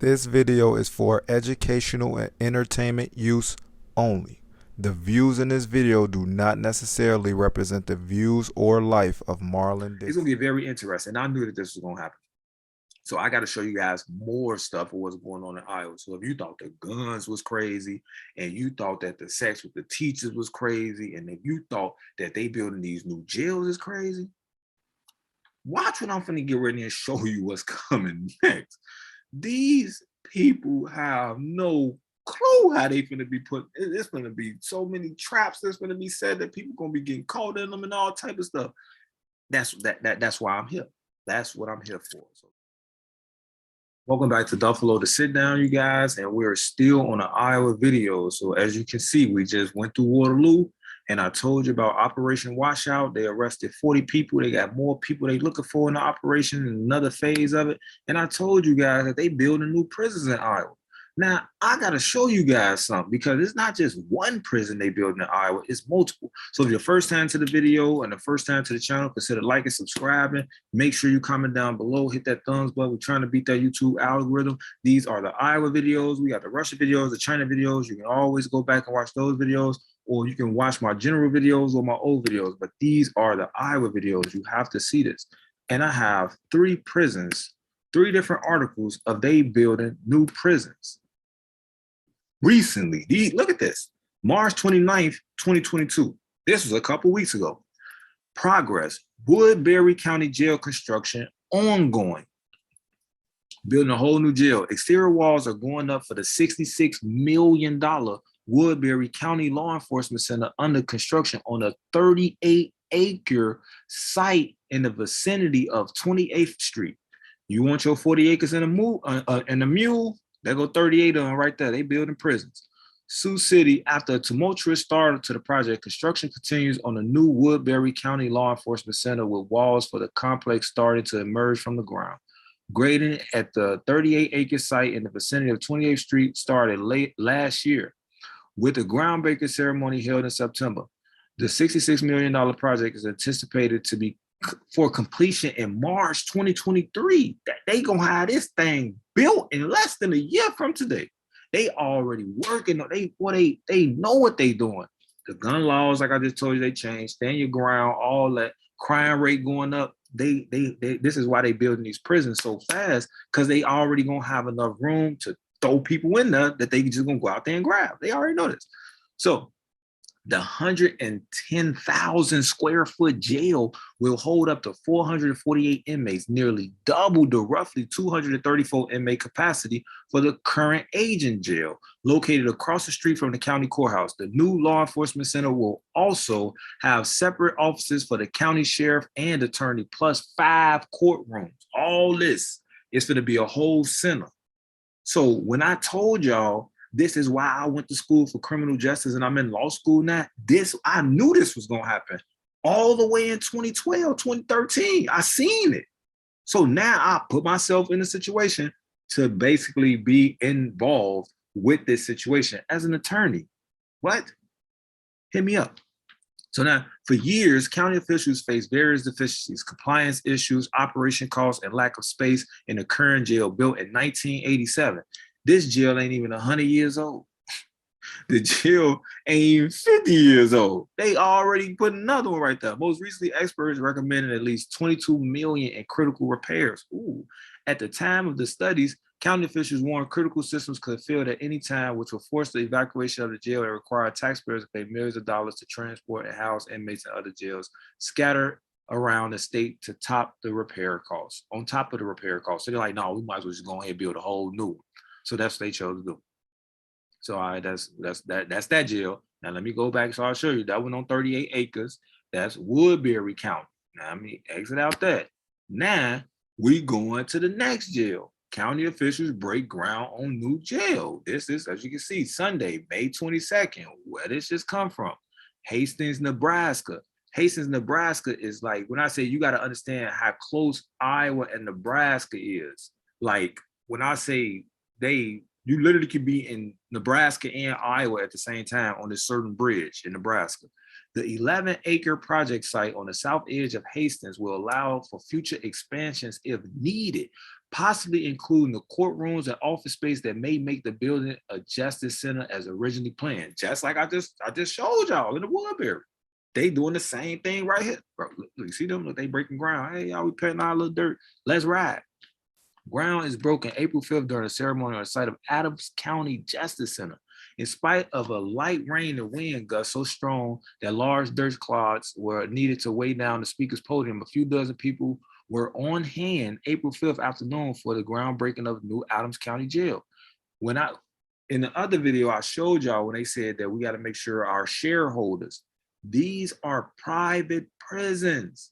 This video is for educational and entertainment use only. The views in this video do not necessarily represent the views or life of Marlon It's Dixon. gonna get very interesting. I knew that this was gonna happen. So I got to show you guys more stuff of what's going on in Iowa. So if you thought the guns was crazy, and you thought that the sex with the teachers was crazy, and if you thought that they building these new jails is crazy, watch what I'm finna get ready and show you what's coming next. These people have no clue how they finna be put. It's gonna be so many traps that's gonna be said that people gonna be getting caught in them and all type of stuff. That's why I'm here. That's what I'm here for. So welcome back to Duffle LO, the sit down, you guys, and we're still on an Iowa video. So as you can see, we just went through Waterloo, and I told you about Operation Washout. They arrested 40 people. They got more people they looking for in the operation, in another phase of it. And I told you guys that they building new prisons in Iowa. Now, I got to show you guys something, because it's not just one prison they build in Iowa, it's multiple. So if you're first time to the video and the first time to the channel, consider liking, subscribing. Make sure you comment down below, hit that thumbs button. We're trying to beat that YouTube algorithm. These are the Iowa videos. We got the Russia videos, the China videos. You can always go back and watch those videos, or you can watch my general videos or my old videos. But these are the Iowa videos. You have to see this. And I have 3 prisons, 3 different articles of they building new prisons. Recently, look at this. March 29th, 2022. This was a couple weeks ago. Progress. Woodbury County Jail construction ongoing. Building a whole new jail. Exterior walls are going up for the $66 million Woodbury County Law Enforcement Center under construction on a 38-acre site in the vicinity of 28th Street. You want your 40 acres in a mule? There go 38 of them right there. They building prisons. Sioux City, after a tumultuous start to the project, construction continues on a new Woodbury County Law Enforcement Center with walls for the complex starting to emerge from the ground. Grading at the 38-acre site in the vicinity of 28th Street started late last year, with the groundbreaking ceremony held in September. The $66 million project is anticipated to be for completion in March 2023. They gonna have this thing built in less than a year from today. They already working. They know what they doing. The gun laws, like I just told you, they changed. Stand your ground. All that crime rate going up. They this is why they building these prisons so fast, because they already gonna have enough room to throw people in there that they just gonna go out there and grab. They already know this. So the 110,000 square foot jail will hold up to 448 inmates, nearly double the roughly 234 inmate capacity for the current aging jail, located across the street from the county courthouse. The new law enforcement center will also have separate offices for the county sheriff and attorney, plus 5 courtrooms. All this is going to be a whole center. So when I told y'all, this is why I went to school for criminal justice and I'm in law school now, I knew this was going to happen all the way in 2012, 2013. I seen it. So now I put myself in a situation to basically be involved with this situation as an attorney. What? Hit me up. So now, for years, county officials faced various deficiencies, compliance issues, operation costs, and lack of space in the current jail built in 1987. This jail ain't even 100 years old. The jail ain't even 50 years old. They already put another one right there. Most recently, experts recommended at least 22 million in critical repairs. Ooh. At the time of the studies, county officials warned critical systems could fail at any time, which will force the evacuation of the jail and require taxpayers to pay millions of dollars to transport and house inmates in other jails scattered around the state to top the repair costs. On top of the repair costs, so they're like, no, we might as well just go ahead and build a whole new one. So that's what they chose to do. So all right, that's that jail. Now let me go back so I'll show you. That one on 38 acres. That's Woodbury County. Now let me exit out that. Now we going to the next jail. County officials break ground on new jail. This is, as you can see, Sunday, May 22nd. Where did this come from? Hastings, Nebraska. Hastings, Nebraska is like, when I say, you got to understand how close Iowa and Nebraska is. Like when I say you literally could be in Nebraska and Iowa at the same time on this certain bridge in Nebraska. The 11-acre project site on the south edge of Hastings will allow for future expansions if needed, possibly including the courtrooms and office space that may make the building a justice center as originally planned. Just like I just showed y'all in the Woodbury. They doing the same thing right here. Bro, look, you see them? Look, they breaking ground. Hey, y'all, we petting our little dirt. Let's ride. Ground is broken April 5th during a ceremony on the site of Adams County Justice Center. In spite of a light rain and wind gust so strong that large dirt clods were needed to weigh down the speaker's podium, a few dozen people were on hand April 5th afternoon for the groundbreaking of new Adams County Jail. In the other video, I showed y'all when they said that we got to make sure our shareholders, these are private prisons.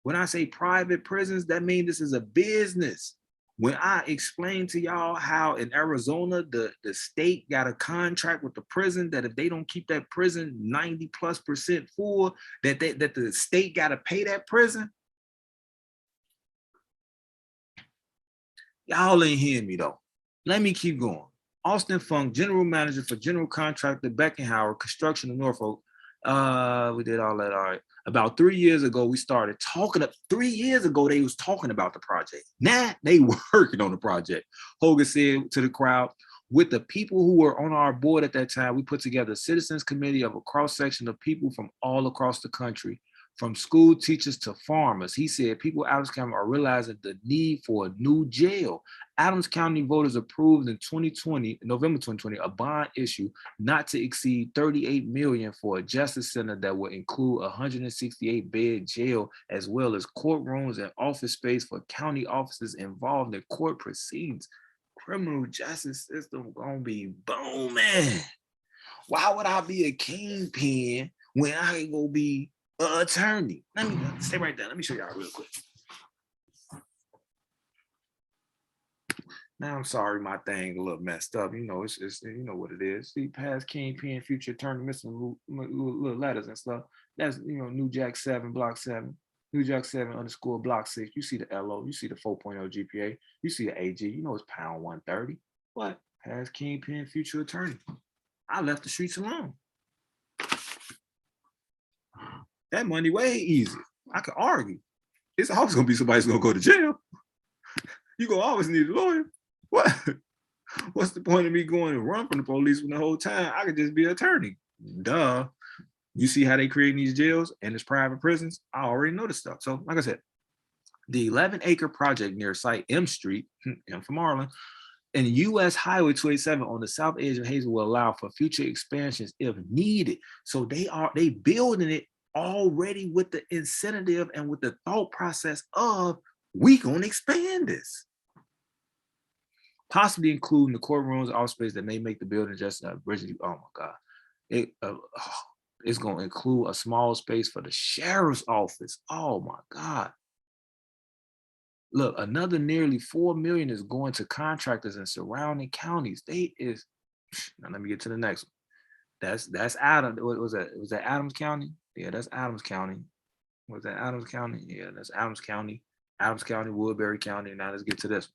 When I say private prisons, that means this is a business. When I explained to y'all how in Arizona, the state got a contract with the prison that if they don't keep that prison 90+% full, that the state got to pay that prison. Y'all ain't hearing me though. Let me keep going. Austin Funk, general manager for general contractor Beckenhauer Construction in Norfolk. We did all that. All right. About 3 years ago, we started talking. 3 years ago, they was talking about the project. Now they working on the project. Hogan said to the crowd, with the people who were on our board at that time, we put together a citizens committee of a cross section of people from all across the country, from school teachers to farmers. He said people in Adams County are realizing the need for a new jail. Adams County voters approved in November 2020, a bond issue not to exceed $38 million for a justice center that will include a 168-bed jail, as well as courtrooms and office space for county officers involved in court proceedings. Criminal justice system gonna be booming. Why would I be a kingpin when I ain't gonna be an attorney? Let me stay right there. Let me show y'all real quick. Now I'm sorry, my thing a little messed up. You know, it's you know what it is. See, past kingpin, future attorney, missing little letters and stuff. That's, you know, New Jack 7, Block 7, New Jack 7 _ Block 6. You see the LO, you see the 4.0 GPA, you see the AG. You know it's pound 130. What? Past kingpin, future attorney. I left the streets alone. That money way easy. I could argue. It's always gonna be somebody's gonna go to jail. You gonna always need a lawyer. What? What's the point of me going and run from the police when the whole time I could just be an attorney? Duh. You see how they create these jails and these private prisons? I already know this stuff. So, like I said, the 11-acre project near site M Street, M for Marlin, and US Highway 287 on the south edge of Hazel will allow for future expansions if needed. So they building it already with the incentive and with the thought process of we gonna expand this. Possibly including the courtrooms, office space that may make the building just originally. Oh my God, it's going to include a small space for the sheriff's office. Oh my God! Look, another nearly $4 million is going to contractors in surrounding counties. Now let me get to the next one. That's Adams. What was that? Was that Adams County? Yeah, that's Adams County. Was that Adams County? Yeah, that's Adams County. Adams County, Woodbury County. Now let's get to this one.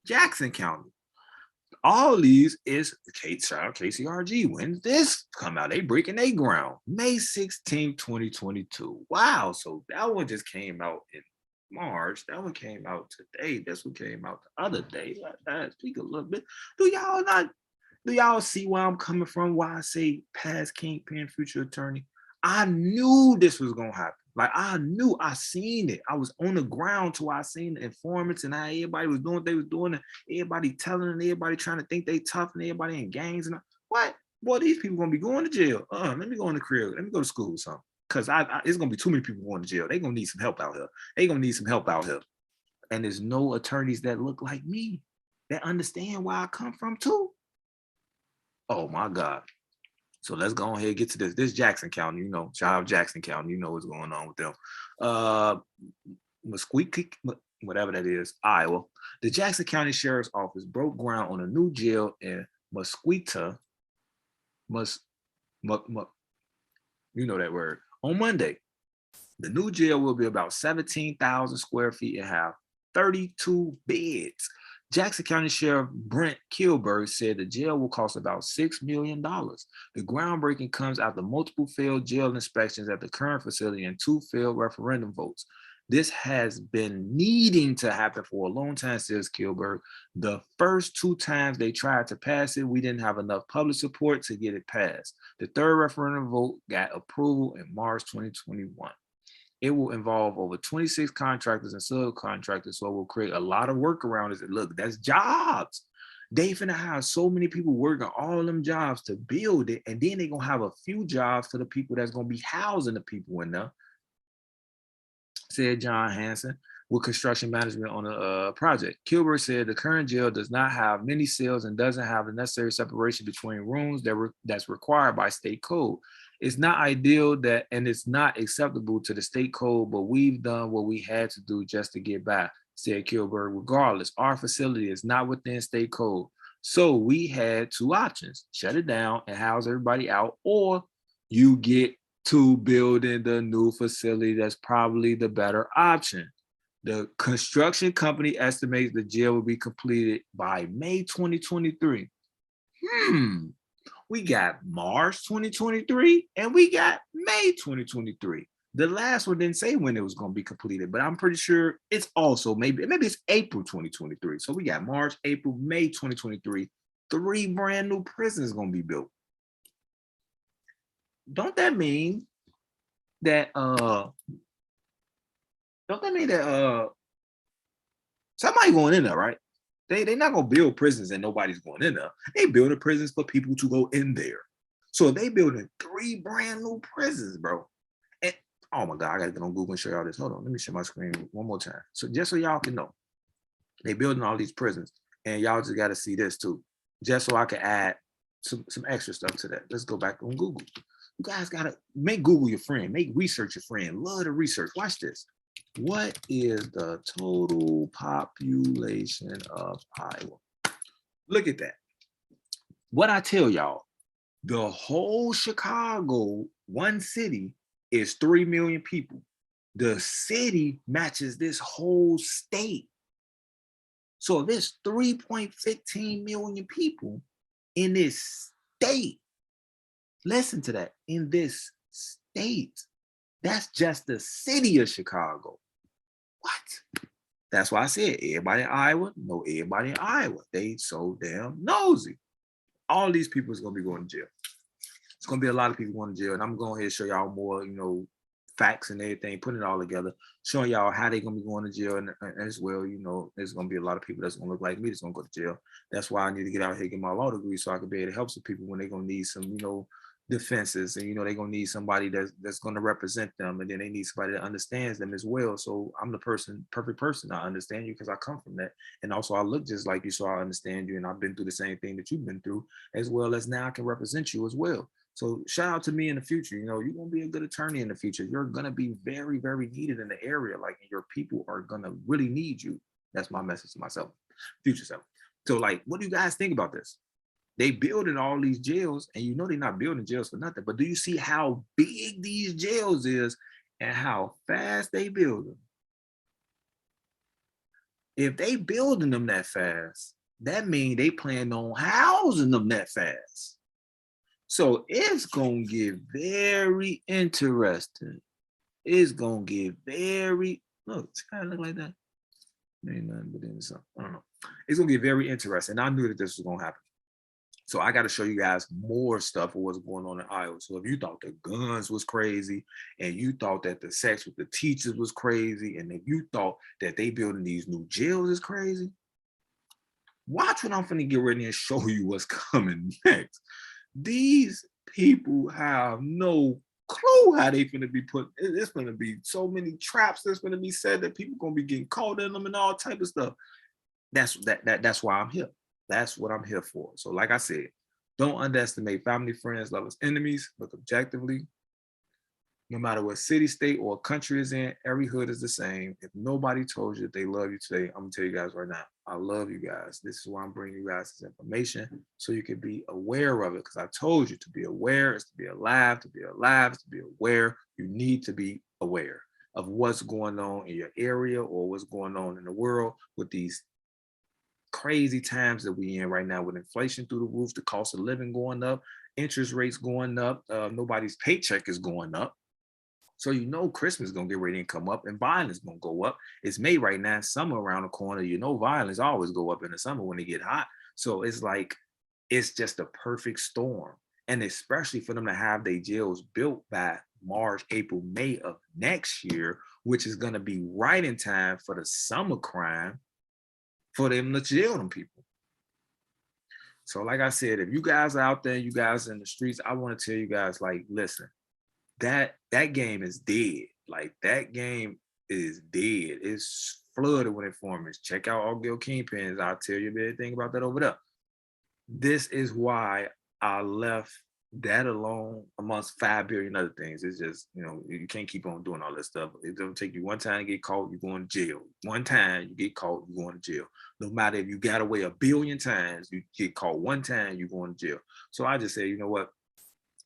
Jackson County. All these is KCRG. When's this come out? They breaking their ground. May 16, 2022. Wow. So that one just came out in March. That one came out today. This one came out the other day. Let's speak a little bit. Do y'all see where I'm coming from? Why I say past kingpin, future attorney? I knew this was gonna happen. Like I seen it. I was on the ground till I seen the informants and how everybody was doing what they was doing. And everybody telling and everybody trying to think they tough and everybody in gangs and what? Boy, these people gonna be going to jail. Let me go in the crib. Let me go to school or something. Cause it's gonna be too many people going to jail. They gonna need some help out here. And there's no attorneys that look like me that understand where I come from too. Oh my God. So let's go ahead and get to this. This Jackson County, you know, shout out Jackson County, you know what's going on with them. Mesquite, whatever that is, Iowa. The Jackson County Sheriff's Office broke ground on a new jail in Mesquite, you know that word, on Monday. The new jail will be about 17,000 square feet and have 32 beds. Jackson County Sheriff Brent Kilberg said the jail will cost about $6 million. The groundbreaking comes after multiple failed jail inspections at the current facility and 2 failed referendum votes. This has been needing to happen for a long time, says Kilberg. The first 2 times they tried to pass it, we didn't have enough public support to get it passed. The third referendum vote got approval in March 2021. It will involve over 26 contractors and subcontractors, so it will create a lot of work around it. Look, that's jobs. They finna have so many people working all them jobs to build it, and then they're gonna have a few jobs for the people that's gonna be housing the people in there, said John Hansen with construction management on a project. Kilberg said the current jail does not have many cells and doesn't have the necessary separation between rooms that's required by state code. It's not ideal and it's not acceptable to the state code, but we've done what we had to do just to get by, said Kilberg. Regardless, our facility is not within state code. So we had 2 options: shut it down and house everybody out, or you get to building the new facility. That's probably the better option. The construction company estimates the jail will be completed by May 2023. We got March 2023 and we got May 2023. The last one didn't say when it was going to be completed, but I'm pretty sure it's also maybe it's April 2023. So we got March, April, May 2023. 3 brand new prisons going to be built. Don't that mean that somebody going in there, right? They not gonna build prisons and nobody's going in there. They building prisons for people to go in there. So they building 3 brand new prisons, bro. And oh my God, I gotta get on Google and show y'all this. Hold on, let me share my screen one more time. So just so y'all can know, they building all these prisons, and y'all just gotta see this too, just so I can add some extra stuff to that. Let's go back on Google. You guys gotta make Google your friend, make research your friend. Love the research. Watch this. What is the total population of Iowa? Look at that. What I tell y'all, the whole Chicago, one city, is 3 million people. The city matches this whole state. So there's 3.15 million people in this state. Listen to that, in this state. That's just the city of Chicago. What? That's why I said everybody in Iowa know everybody in Iowa. They so damn nosy. All these people is gonna be going to jail. It's gonna be a lot of people going to jail, and I'm going to show y'all more, facts and everything, putting it all together, showing y'all how they're gonna be going to jail, and as well, there's gonna be a lot of people that's gonna look like me that's gonna go to jail. That's why I need to get out here and get my law degree so I can be able to help some people when they're gonna need some, defenses, and they're gonna need somebody that's gonna represent them, and then they need somebody that understands them as well. So I'm the perfect person. I understand you because I come from that, and also I look just like you, so I understand you, and I've been through the same thing that you've been through, as well as now I can represent you as well. So shout out to me in the future. You're gonna be a good attorney in the future. You're gonna be very, very needed in the area. Like, your people are gonna really need you. That's my message to myself, future self. So, like, what do you guys think about this? They building all these jails, and they're not building jails for nothing. But do you see how big these jails is and how fast they build them? If they building them that fast, that means they plan on housing them that fast. So it's gonna get very interesting. It's gonna get very it's kind of look like that. Ain't nothing but then something. I don't know. It's gonna get very interesting. I knew that this was gonna happen. So I got to show you guys more stuff of what's going on in Iowa. So if you thought the guns was crazy, and you thought that the sex with the teachers was crazy, and if you thought that they building these new jails is crazy, watch what I'm finna get ready and show you what's coming next. These people have no clue how they finna be put. It's gonna be so many traps that's gonna be said that people gonna be getting caught in them and all type of stuff. That's why I'm here. That's what I'm here for. So like I said, don't underestimate family, friends, lovers, enemies. Look objectively. No matter what city, state, or country is in, every hood is the same. If nobody told you that they love you today, I'm gonna tell you guys right now, I love you guys. This is why I'm bringing you guys this information, so you can be aware of it. Because I told you, to be aware is to be alive, to be alive is to be aware. You need to be aware of what's going on in your area or what's going on in the world with these crazy times that we in right now, with inflation through the roof, the cost of living going up, interest rates going up, nobody's paycheck is going up. So you know Christmas is gonna get ready and come up, and violence gonna go up. It's May right now, summer around the corner. You know violence always go up in the summer when it get hot. So it's like it's just a perfect storm. And especially for them to have their jails built by March, April, May of next year, which is gonna be right in time for the summer crime for them to jail them people. So, like I said, if you guys are out there, you guys in the streets, I want to tell you guys, like, listen, that game is dead. Like that game is dead. It's flooded with informants. Check out all Kingpins. I'll tell you everything about that over there. This is why I left that alone amongst 5 billion other things. It's just, you can't keep on doing all this stuff. It don't take you one time to get caught, you're going to jail. One time you get caught, you're going to jail. No matter if you got away 1 billion times, you get caught one time, you're going to jail. So I just say, you know what?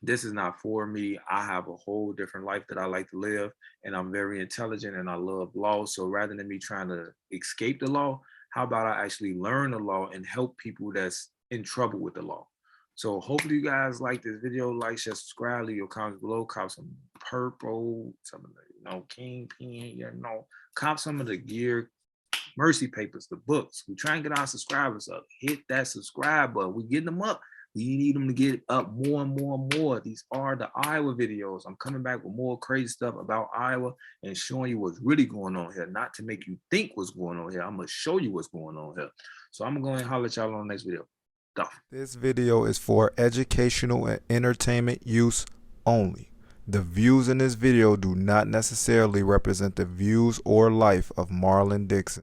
This is not for me. I have a whole different life that I like to live, and I'm very intelligent and I love law. So rather than me trying to escape the law, how about I actually learn the law and help people that's in trouble with the law? So hopefully you guys like this video. Like, share, subscribe, leave your comments below. Cop some purple, some of the Kingpin, cop some of the gear, mercy papers, the books. We try and get our subscribers up. Hit that subscribe button. We getting them up. We need them to get up more and more and more. These are the Iowa videos. I'm coming back with more crazy stuff about Iowa and showing you what's really going on here. Not to make you think what's going on here. I'm going to show you what's going on here. So I'm going to go ahead and holler at y'all on the next video. Duffle. This video is for educational and entertainment use only. The views in this video do not necessarily represent the views or life of Marlon Dixon.